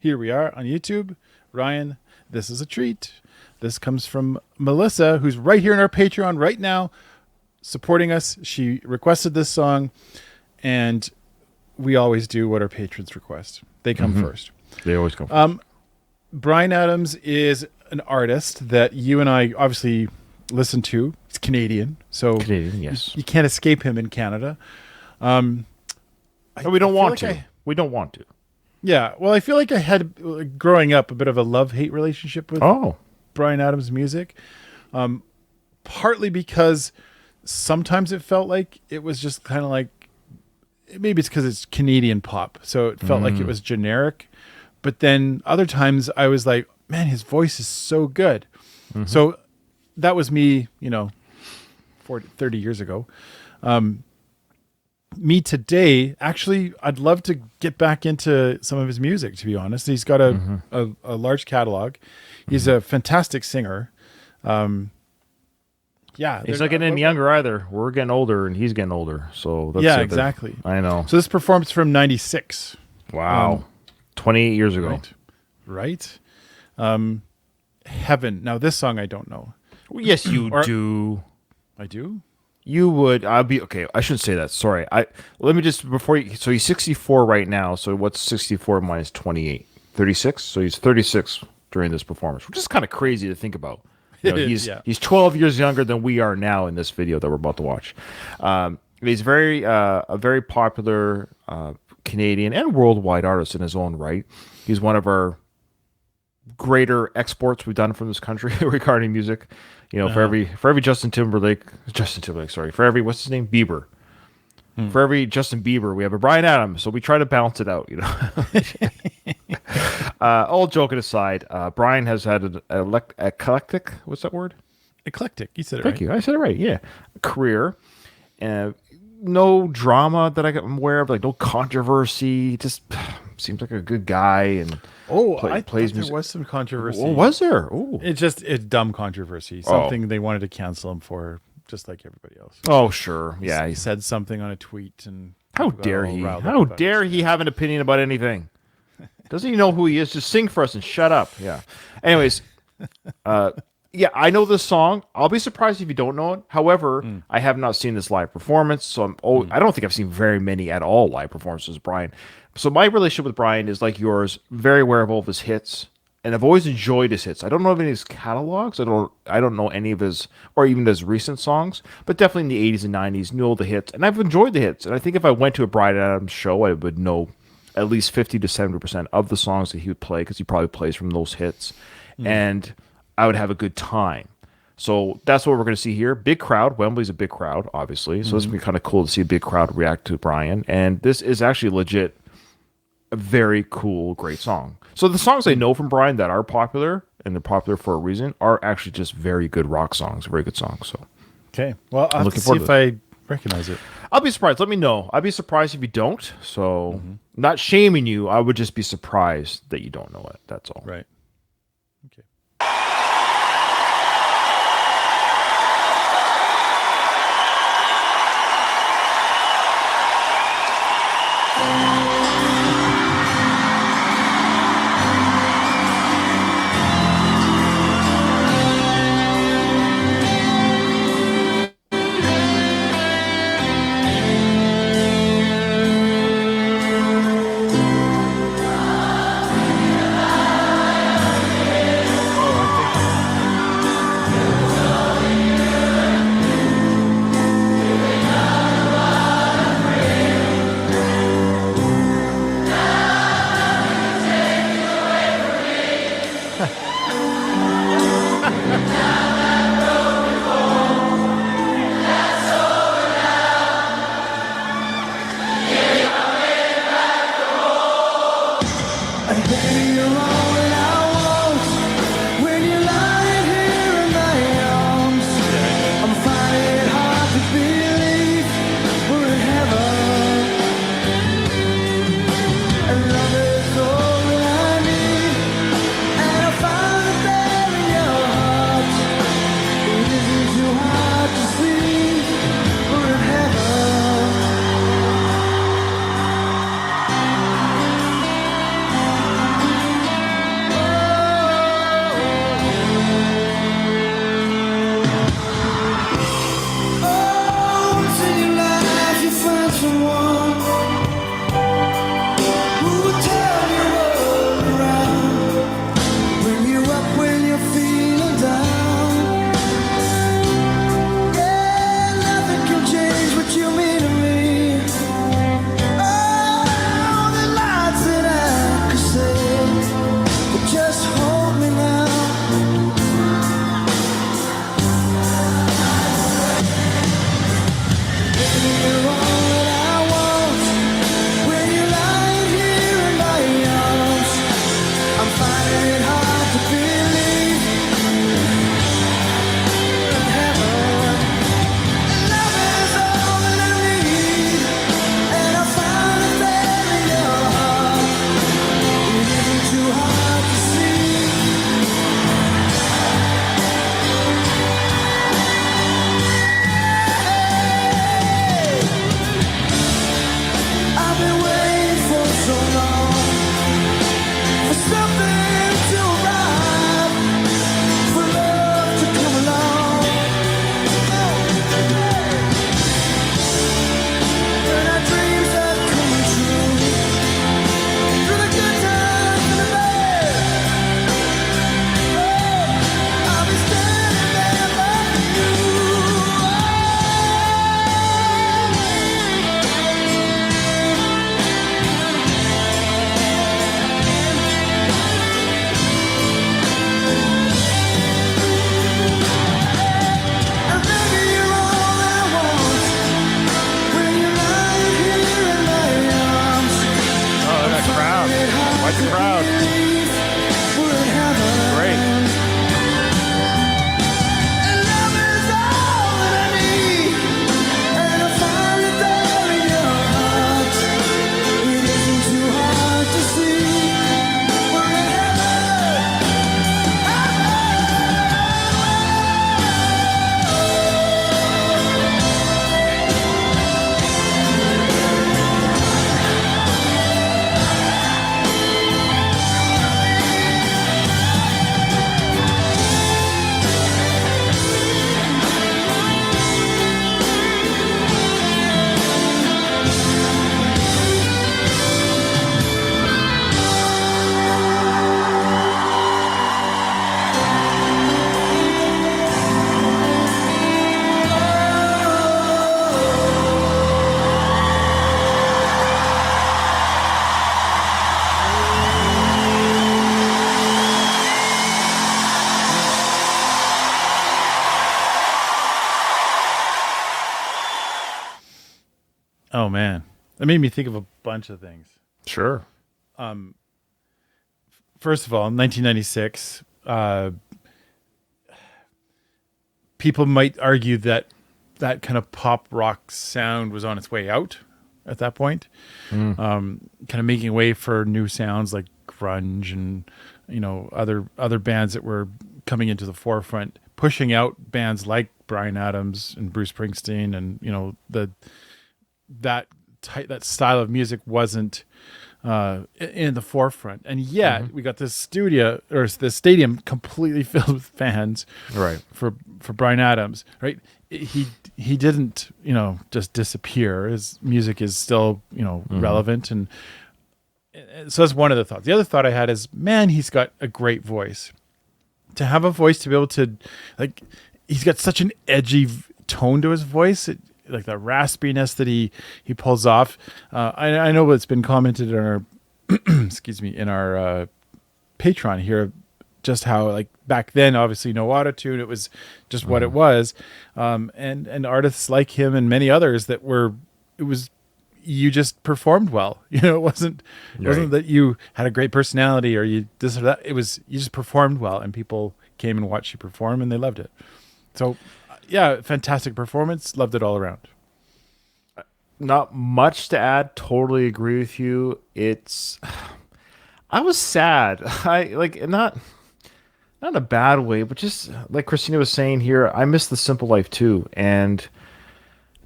Here we are on YouTube. Ryan, this is a treat. This comes from Melissa, who's right here in our Patreon right now, supporting us. She requested this song, and we always do what our patrons request. They come first. They always come first. Bryan Adams is an artist that you and I obviously listen to. He's Canadian, so Canadian, yes. you can't escape him in Canada. We don't want to. We don't want to. Yeah, well, I feel like I had, growing up, a bit of a love-hate relationship with Bryan Adams' music. Partly because sometimes it felt like it was just kind of like, maybe it's because it's Canadian pop, so it felt like it was generic. But then other times I was like, man, his voice is so good. So that was me, 30 years ago. Me today, actually, I'd love to get back into some of his music, to be honest. He's got a large catalog. He's a fantastic singer. Yeah. He's not getting any younger either. We're getting older and he's getting older. So that's exactly. I know. So this performance from 96. Wow. 28 years ago. Right. Heaven. Now this song I don't know. Well, yes, you do. I do? You would. Okay. I shouldn't say that. Sorry. Let me just so he's 64 right now. So what's 64 minus 28? 36. So he's 36 during this performance, which is kind of crazy to think about. He's 12 years younger than we are now in this video that we're about to watch. He's a very popular Canadian and worldwide artist in his own right. He's one of our greater exports we've done from this country regarding music. For every Justin Timberlake, sorry, for every, what's his name? Bieber. For every Justin Bieber, we have a Bryan Adams. So we try to balance it out, All joking aside, Bryan has had an eclectic, what's that word? Eclectic. You said it right. Thank you. I said it right. Yeah. Career. No drama that I'm aware of, like no controversy. Just seems like a good guy and I plays thought music. There was some controversy. Well, was there? Oh, it's dumb controversy. Something they wanted to cancel him for, just like everybody else. Oh, sure. Yeah, he said something on a tweet, and how dare he? How dare he have an opinion about anything? Doesn't he know who he is? Just sing for us and shut up. Yeah. Anyways, yeah, I know this song. I'll be surprised if you don't know it. However, I have not seen this live performance, so I don't think I've seen very many at all live performances of Bryan. So my relationship with Bryan is like yours, very aware of all of his hits, and I've always enjoyed his hits. I don't know of any of his catalogs. I don't know any of his, or even his recent songs, but definitely in the 80s and 90s, knew all the hits, and I've enjoyed the hits. And I think if I went to a Bryan Adams show, I would know at least 50 to 70% of the songs that he would play, because he probably plays from those hits, and I would have a good time. So that's what we're going to see here. Big crowd. Wembley's a big crowd, obviously. So it's going to be kind of cool to see a big crowd react to Bryan. And this is actually legit a very cool, great song. So the songs I know from Bryan that are popular, and they're popular for a reason, are actually just very good rock songs, very good songs. So okay. Well, I'll have to see if I recognize it. I'll be surprised. Let me know. I'd be surprised if you don't. So not shaming you. I would just be surprised that you don't know it. That's all. Right. Okay. Watch the crowd. Great. Oh man, that made me think of a bunch of things. Sure. First of all, in 1996, people might argue that that kind of pop rock sound was on its way out at that point, kind of making way for new sounds like grunge and other bands that were coming into the forefront, pushing out bands like Bryan Adams and Bruce Springsteen, and that style of music wasn't in the forefront, and yet we got this stadium completely filled with fans, right? For Bryan Adams, right? He didn't just disappear. His music is still relevant, and so that's one of the thoughts. The other thought I had is, man, he's got a great voice. To have a voice to be able to, like, he's got such an edgy tone to his voice. Like the raspiness that he pulls off. I know what's been commented in our excuse me, in our Patreon here, just how, like, back then, obviously no autotune, it was just what it was, and artists like him and many others you just performed well. It wasn't that you had a great personality or you this or that. It was you just performed well, and people came and watched you perform, and they loved it. So yeah, fantastic performance. Loved it all around. Not much to add. Totally agree with you. I was sad. Not in a bad way, but just like Christina was saying here, I miss the simple life too. And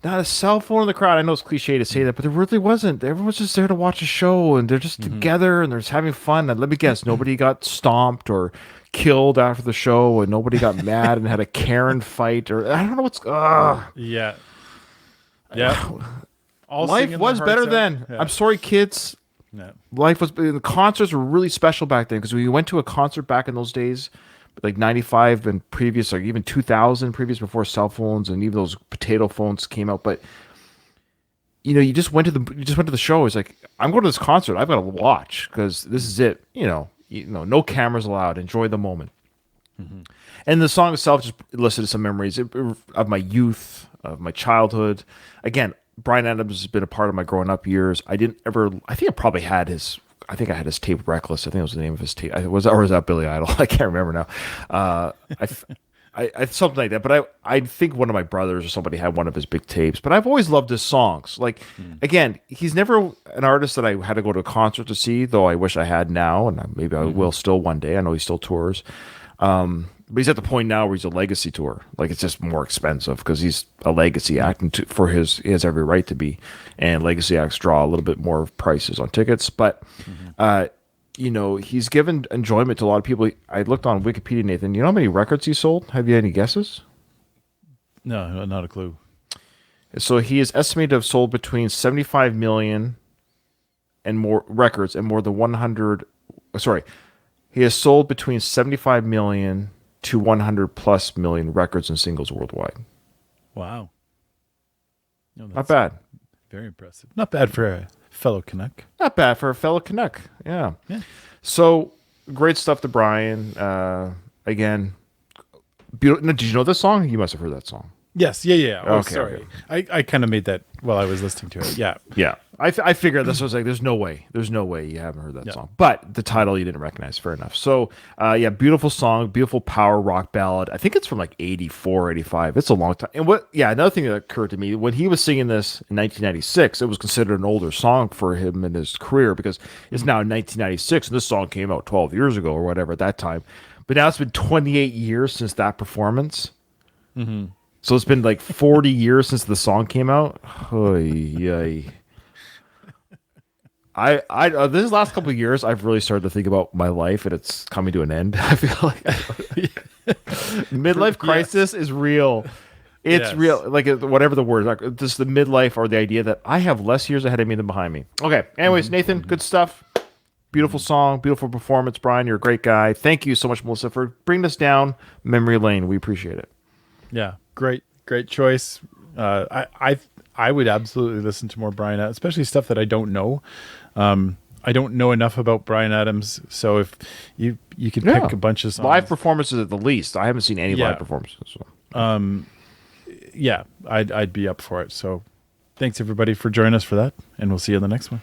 not a cell phone in the crowd. I know it's cliche to say that, but there really wasn't. Everyone's just there to watch a show, and they're just together, and they're just having fun. And let me guess, nobody got stomped or killed after the show, and nobody got mad and had a Karen fight, or I don't know what's. Yeah. Life was better then. Yeah. I'm sorry, kids. No. Life was. The concerts were really special back then, because we went to a concert back in those days, like 95 and previous, or even 2000 previous, before cell phones and even those potato phones came out. But you just went to the show. It's like, I'm going to this concert. I've got to watch, because this is it. No cameras allowed. Enjoy the moment. Mm-hmm. And the song itself just elicited some memories of my youth, of my childhood. Again, Bryan Adams has been a part of my growing up years. I think I probably had his. I think I had his tape Reckless. I think it was the name of his tape. Or was that Billy Idol? I can't remember now. I something like that. But I think one of my brothers or somebody had one of his big tapes. But I've always loved his songs. Like, again, he's never an artist that I had to go to a concert to see, though I wish I had now, and maybe I will still one day. I know he still tours. But he's at the point now where he's a legacy tour. Like, it's just more expensive because he's a legacy act, and he has every right to be. And legacy acts draw a little bit more prices on tickets. But, he's given enjoyment to a lot of people. I looked on Wikipedia, Nathan. You know how many records he sold? Have you any guesses? No, not a clue. So he is estimated to have sold between 75 million and more records and more than 100. Sorry. He has sold between 75 million to 100 plus million records and singles worldwide. Wow. Not bad. Very impressive. Not bad for a fellow Canuck. Not bad for a fellow Canuck. Yeah. So, great stuff to Bryan. Again, beautiful. Did you know this song? You must have heard that song. Yes. Yeah. Oh, Okay, sorry. okay. I kind of made that while I was listening to it. Yeah. Yeah. I figured this was like, there's no way you haven't heard that song. But the title you didn't recognize. Fair enough. So, yeah, beautiful song, beautiful power rock ballad. I think it's from like 84, 85. It's a long time. And another thing that occurred to me, when he was singing this in 1996, it was considered an older song for him in his career because it's now 1996 and this song came out 12 years ago or whatever at that time. But now it's been 28 years since that performance. Mm-hmm. So it's been like 40 years since the song came out. Oy. This last couple of years, I've really started to think about my life, and it's coming to an end. I feel like midlife crisis is real. It's real, like whatever the word, like just the midlife or the idea that I have less years ahead of me than behind me. Okay. Anyways, Nathan, good stuff. Beautiful song, beautiful performance, Bryan. You're a great guy. Thank you so much, Melissa, for bringing us down memory lane. We appreciate it. Yeah, great choice. I would absolutely listen to more Bryan, especially stuff that I don't know. I don't know enough about Bryan Adams, so if you could pick a bunch of songs. Live performances at the least. I haven't seen any live performances. So. Yeah, I'd be up for it. So thanks everybody for joining us for that, and we'll see you in the next one.